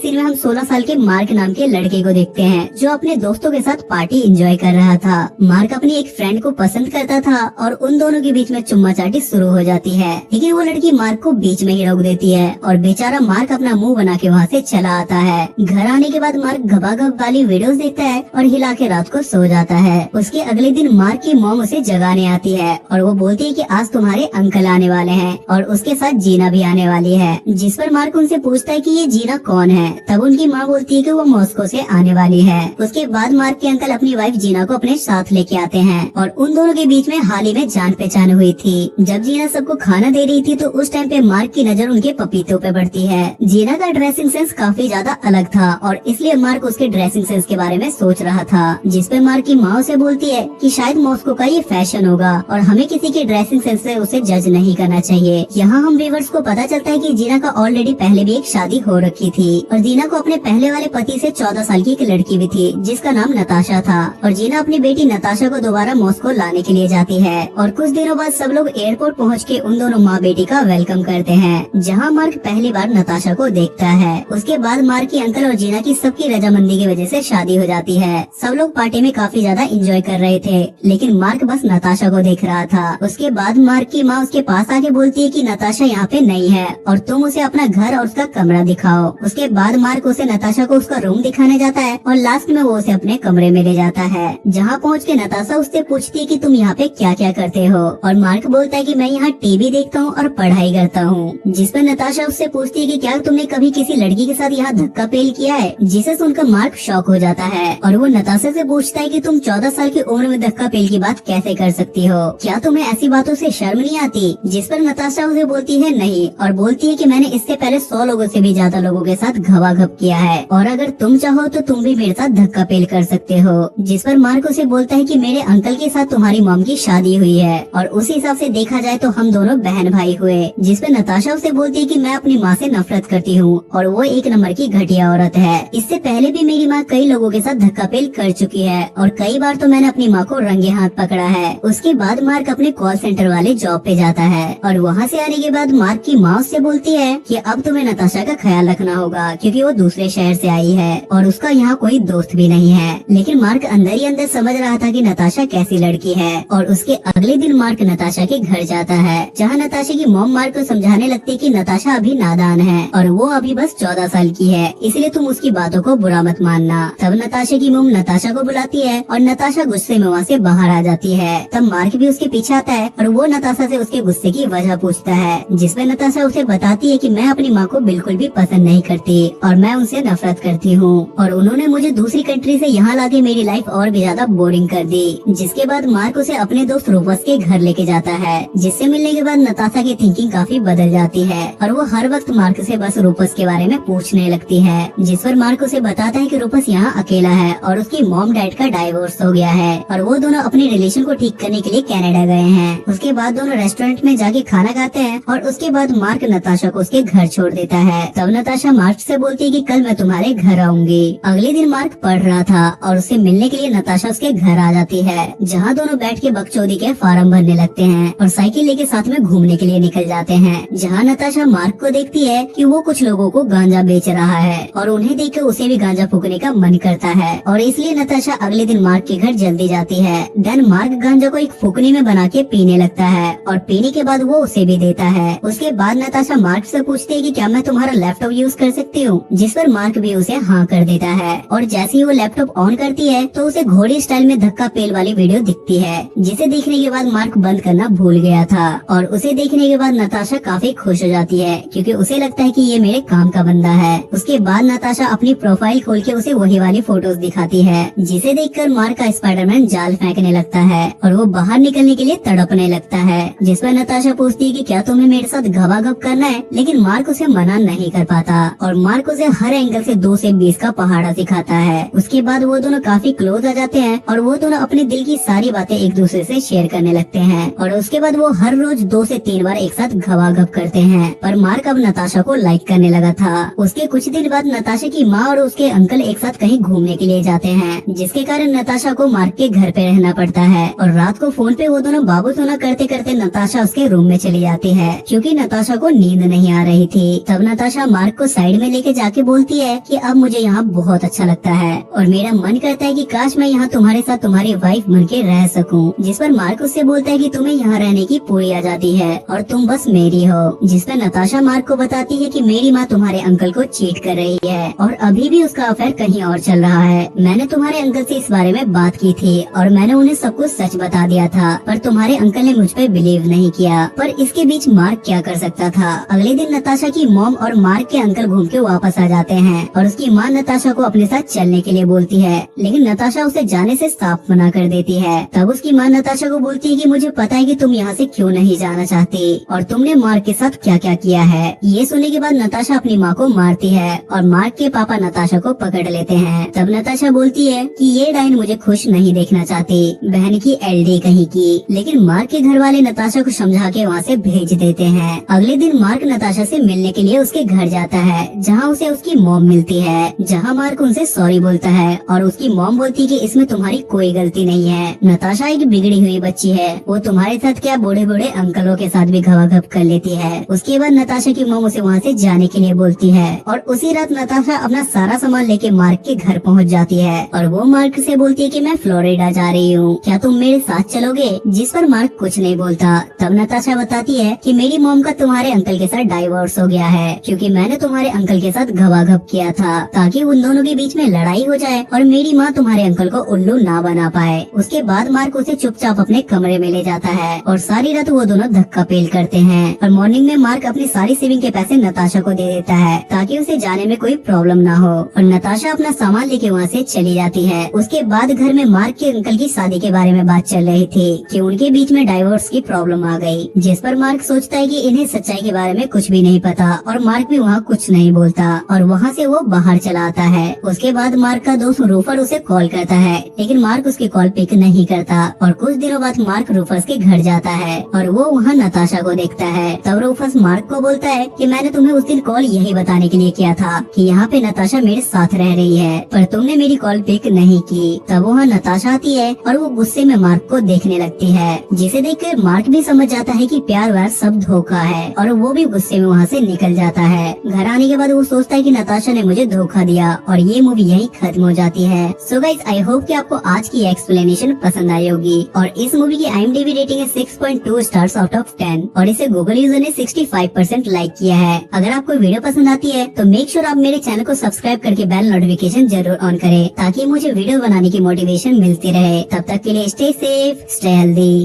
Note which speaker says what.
Speaker 1: Scene में हम 16 साल के मार्क नाम के लड़के को देखते हैं जो अपने दोस्तों के साथ पार्टी एंजॉय कर रहा था। मार्क अपनी एक फ्रेंड को पसंद करता था और उन दोनों के बीच में चुम्मा चाटी शुरू हो जाती है, लेकिन वो लड़की मार्क को बीच में ही रोक देती है और बेचारा मार्क अपना मुंह बना के वहाँ से चला आता है। घर आने के बाद मार्क घबाघब वाली वीडियोस देखता है और हिला के रात को सो जाता है। उसके अगले दिन मार्क की मॉम उसे जगाने आती है और वो बोलती है कि आज तुम्हारे अंकल आने वाले हैं और उसके साथ जीना भी आने वाली है, जिस पर मार्क उनसे पूछता है कि ये जीना कौन है। तब उनकी माँ बोलती है कि वो मॉस्को से आने वाली है। उसके बाद मार्क के अंकल अपनी वाइफ जीना को अपने साथ लेके आते हैं और उन दोनों के बीच में हाल ही में जान पहचान हुई थी। जब जीना सबको खाना दे रही थी तो उस टाइम पे मार्क की नजर उनके पपीतों पे पड़ती है। जीना का ड्रेसिंग सेंस काफी ज्यादा अलग था और इसलिए मार्क उसके ड्रेसिंग सेंस के बारे में सोच रहा था, जिस पे मार्क की माँ उसे बोलती है कि शायद मॉस्को का ये फैशन होगा और हमें किसी के ड्रेसिंग सेंस से उसे जज नहीं करना चाहिए। यहाँ हम व्यूअर्स को पता चलता है कि जीना का ऑलरेडी पहले भी एक शादी हो रखी थी और जीना को अपने पहले वाले पति से 14 साल की एक लड़की भी थी जिसका नाम नताशा था और जीना अपनी बेटी नताशा को दोबारा मॉस्को लाने के लिए जाती है और कुछ दिनों बाद सब लोग एयरपोर्ट पहुँच के उन दोनों माँ बेटी का वेलकम करते हैं, जहाँ मार्क पहली बार नताशा को देखता है। उसके बाद मार्क की अंकल और जीना की सबकी रजामंदी की वजह से शादी हो जाती है। सब लोग पार्टी में काफी ज्यादा एंजॉय कर रहे थे, लेकिन मार्क बस नताशा को देख रहा था। उसके बाद मार्क की माँ उसके पास आके बोलती है कि नताशा यहाँ पे नहीं है और तुम उसे अपना घर और उसका कमरा दिखाओ। उसके बाद मार्क उसे नताशा को उसका रूम दिखाने जाता है और लास्ट में वो उसे अपने कमरे में ले जाता है, जहाँ पहुँच के नताशा उससे पूछती है कि तुम यहाँ पे क्या क्या करते हो और मार्क बोलता है कि मैं यहाँ टीवी देखता हूँ और पढ़ाई करता हूँ, जिस पर नताशा उससे पूछती है कि क्या तुमने कभी किसी लड़की के साथ यहाँ धक्का पेल किया है, जिसे सुनकर मार्क शॉक हो जाता है और वो नताशा से पूछता है कि तुम 14 साल की उम्र में धक्का पेल की बात कैसे कर सकती हो, क्या तुम्हें ऐसी बातों से शर्म नहीं आती, जिस पर नताशा उसे बोलती है नहीं और बोलती है कि मैंने इससे पहले 100 लोगों से भी ज्यादा लोगों के साथ घबाघब किया है और अगर तुम चाहो तो तुम भी मेरे साथ धक्का पेल कर सकते हो, जिस पर मार्क उसे बोलता है कि मेरे अंकल के साथ तुम्हारी मॉम की शादी हुई है और उस हिसाब से देखा जाए तो हम दोनों बहन भाई हुए, जिस पर नताशा उसे बोलती है कि मैं अपनी माँ से नफरत करती हूँ और वो एक नंबर की घटिया औरत है। इससे पहले भी मेरी माँ कई लोगों के साथ धक्का पेल कर चुकी है और कई बार तो मैंने अपनी माँ को रंगे हाथ पकड़ा है। उसके बाद मार्क अपने कॉल सेंटर वाले जॉब पे जाता है और वहाँ से आने के बाद मार्क की माँ उससे बोलती है कि अब तुम्हें नताशा का ख्याल रखना होगा क्योंकि वो दूसरे शहर से आई है और उसका यहाँ कोई दोस्त भी नहीं है। लेकिन मार्क अंदर ही अंदर समझ रहा था कि नताशा कैसी लड़की है और उसके अगले दिन मार्क नताशा के घर जाता है, जहाँ नताशा की मॉम मार्क को समझाने लगती है कि नताशा अभी नादान है और वो अभी बस 14 साल की है, इसलिए तुम उसकी बातों को बुरा मत मानना। तब नताशा की मॉम नताशा को बुलाती है और नताशा गुस्से में वहाँ से बाहर आ जाती है। तब मार्क भी उसके पीछे आता है और वो नताशा से उसके गुस्से की वजह पूछता है, जिसमें नताशा उसे बताती है कि मैं अपनी माँ को बिल्कुल भी पसंद नहीं करती और मैं उनसे नफरत करती हूँ और उन्होंने मुझे दूसरी कंट्री से यहाँ लाके मेरी लाइफ और भी ज्यादा बोरिंग कर दी। जिसके बाद मार्क उसे अपने दोस्त रूपस के घर लेके जाता है, जिससे मिलने के बाद नताशा की थिंकिंग काफी बदल जाती है और वो हर वक्त मार्क से बस रूपस के बारे में पूछने लगती है, जिस पर मार्क उसे बताता है कि रूपस यहाँ अकेला है और उसकी मॉम डैड का डाइवोर्स हो गया है और वो दोनों अपने रिलेशन को ठीक करने के लिए कनाडा गए हैं। उसके बाद दोनों रेस्टोरेंट में जाके खाना खाते हैं और उसके बाद मार्क नताशा को उसके घर छोड़ देता है। तब नताशा मार्क से बोलती है कि कल मैं तुम्हारे घर आऊंगी। अगले दिन मार्क पढ़ रहा था और उससे मिलने के लिए नताशा उसके घर आ जाती है, जहाँ दोनों बैठ के बकचोदी के फार्म भरने लगते हैं और साइकिल लेके साथ में घूमने के लिए निकल जाते हैं, जहाँ नताशा मार्क को देखती है कि वो कुछ लोगों को गांजा बेच रहा है और उन्हें देखकर उसे भी गांजा फूकने का मन करता है और इसलिए नताशा अगले दिन मार्क के घर जल्दी जाती है। देन मार्क गांजा को एक फूकनी में बना के पीने लगता है और पीने के बाद वो उसे भी देता है। उसके बाद नताशा मार्क से पूछती है कि क्या मैं तुम्हारा लैपटॉप यूज कर सकती हूँ, जिस पर मार्क भी उसे हाँ कर देता है और जैसे ही वो लैपटॉप ऑन करती है तो उसे घोड़ी स्टाइल में धक्का पेल वाली वीडियो दिखती है, जिसे देखने के बाद मार्क बंद करना भूल गया था और उसे देखने के बाद नताशा काफी खुश हो जाती है क्योंकि उसे लगता है कि ये मेरे काम का बंदा है। उसके बाद नताशा अपनी प्रोफाइल खोल के उसे वही वाली फोटोज दिखाती है, जिसे देखकर मार्क का स्पाइडरमैन जाल फेंकने लगता है और वो बाहर निकलने के लिए तड़पने लगता है, जिस पर नताशा पूछती है कि क्या तुम्हें मेरे साथ घबाघब करना है, लेकिन मार्क उसे मना नहीं कर पाता और मार्क उसे हर एंगल से 2 से 20 का पहाड़ा सिखाता है। उसके बाद वो दोनों काफी क्लोज आ जाते हैं और वो दोनों अपने दिल की सारी बातें एक दूसरे से शेयर करने लगते हैं और उसके बाद वो हर रोज 2 से 3 बार एक साथ घबाघब करते हैं। पर मार्क अब नताशा को लाइक करने लगा था। उसके कुछ दिन बाद नताशा की माँ और उसके अंकल एक साथ कहीं घूमने के लिए जाते हैं, जिसके कारण नताशा को मार्क के घर पे रहना पड़ता है और रात को फोन पे वो दोनों बाबू सोना करते करते नताशा उसके रूम में चली जाती है क्योंकि नताशा को नींद नहीं आ रही थी। तब नताशा मार्क को साइड में लेके जाके बोलती है कि अब मुझे यहाँ बहुत अच्छा लगता है और मेरा मन करता है कि काश मैं यहाँ तुम्हारे साथ तुम्हारी वाइफ बन के रह सकूँ। जिस पर मार्क उससे बोलता है कि तुम्हें यहाँ रहने की पूरी आजादी है और तुम बस मेरी हो। जिस पर नताशा मार्क को बताती है कि मेरी माँ तुम्हारे अंकल को चीट कर रही है और अभी भी उसका अफेयर कहीं और चल रहा है। मैंने तुम्हारे अंकल से इस बारे में बात की थी और मैंने उन्हें सब कुछ सच बता दिया था, पर तुम्हारे अंकल ने मुझ पे बिलीव नहीं किया। पर इसके बीच मार्क क्या कर सकता था। अगले दिन नताशा की मॉम और मार्क के अंकल घूम के वापस आ जाते हैं और उसकी माँ नताशा को अपने साथ चलने के लिए बोलती है, लेकिन नताशा उसे जाने से साफ मना कर देती है। तब उसकी माँ नताशा को बोलती है कि मुझे पता है कि तुम यहाँ से क्यों नहीं जाना चाहती और तुमने मार्क के साथ क्या क्या किया है। ये सुनने के बाद नताशा अपनी माँ को मारती है और मार्क के पापा नताशा को पकड़ लेते हैं। तब नताशा बोलती है कि ये डायन मुझे खुश नहीं देखना चाहती, बहन की एलडी कहीं की। लेकिन मार्क के घर वाले नताशा को समझा के वहाँ से भेज देते हैं। अगले दिन मार्क नताशा से मिलने के लिए उसके घर जाता है, जहाँ उसे उसकी मॉम मिलती है, जहाँ मार्क उनसे सॉरी बोलता है और उसकी मॉम बोलती है कि इसमें तुम्हारी कोई गलती नहीं है। नताशा एक बिगड़ी हुई बच्ची है, वो तुम्हारे साथ क्या बूढ़े बूढ़े अंकलों के साथ भी घवाघप कर लेती है। उसके बाद नताशा की मॉम उसे वहाँ से जाने के लिए बोलती है और उसी रात नताशा अपना सारा सामान लेके मार्क के घर पहुँच जाती है और वो मार्क से बोलती है कि मैं फ्लोरिडा जा रही हूँ, क्या तुम मेरे साथ चलोगे। जिस पर मार्क कुछ नहीं बोलता। तब नताशा बताती है कि मेरी मॉम का तुम्हारे अंकल के साथ डाइवोर्स हो गया है, क्योंकि मैंने तुम्हारे अंकल के साथ घवाघप किया था ताकि उन दोनों के बीच में लड़ाई हो जाए और मेरी माँ तुम्हारे अंकल को उल्लू ना बना पाए। उसके बाद मार्क उसे चुपचाप अपने कमरे में ले जाता है और सारी रात वो दोनों धक्का पेल करते हैं और मॉर्निंग में मार्क अपनी सारी सेविंग के पैसे नताशा को दे देता है ताकि उसे जाने में कोई प्रॉब्लम ना हो और नताशा अपना सामान लेके वहाँ से चली जाती है। उसके बाद घर में मार्क के अंकल की शादी के बारे में बात चल रही थी कि उनके बीच में डाइवोर्स की प्रॉब्लम आ गई, जिस पर मार्क सोचता है कि इन्हें सच्चाई के बारे में कुछ भी नहीं पता और मार्क भी वहाँ कुछ नहीं बोलता और वहाँ से वो बाहर चला आता है। उसके बाद मार्क का दोस्त रूफर उसे कॉल करता है, लेकिन मार्क उसकी कॉल पिक नहीं करता और कुछ दिनों बाद मार्क रूफर्स के घर जाता है और वो वहाँ नताशा को देखता है। तब रूफर्स मार्क को बोलता है कि मैंने तुम्हें उस दिन कॉल यही बताने के लिए किया था कि यहाँ पे नताशा मेरे साथ रह रही है, पर तुमने मेरी कॉल पिक नहीं की। तब वहाँ नताशा आती है और वो गुस्से में मार्क को देखने लगती है, जिसे देखकर मार्क भी समझ जाता है कि प्यार व्यार सब धोखा है और वो भी गुस्से में वहाँ से निकल जाता है। घर आने के बाद वो सोचता है कि नताशा ने मुझे धोखा दिया और ये मूवी यहीं खत्म हो जाती है। सो गाइस, आई होप कि आपको आज की एक्सप्लेनेशन पसंद आई होगी और इस मूवी की IMDb रेटिंग है 6.2 स्टार्स आउट ऑफ 10 और इसे गूगल यूजर ने 65% लाइक किया है। अगर आपको वीडियो पसंद आती है तो मेक श्योर आप मेरे चैनल को सब्सक्राइब करके बेल नोटिफिकेशन जरूर ऑन करें ताकि मुझे वीडियो बनाने की मोटिवेशन मिलती रहे। तब तक के लिए स्टे सेफ, स्टे हेल्दी।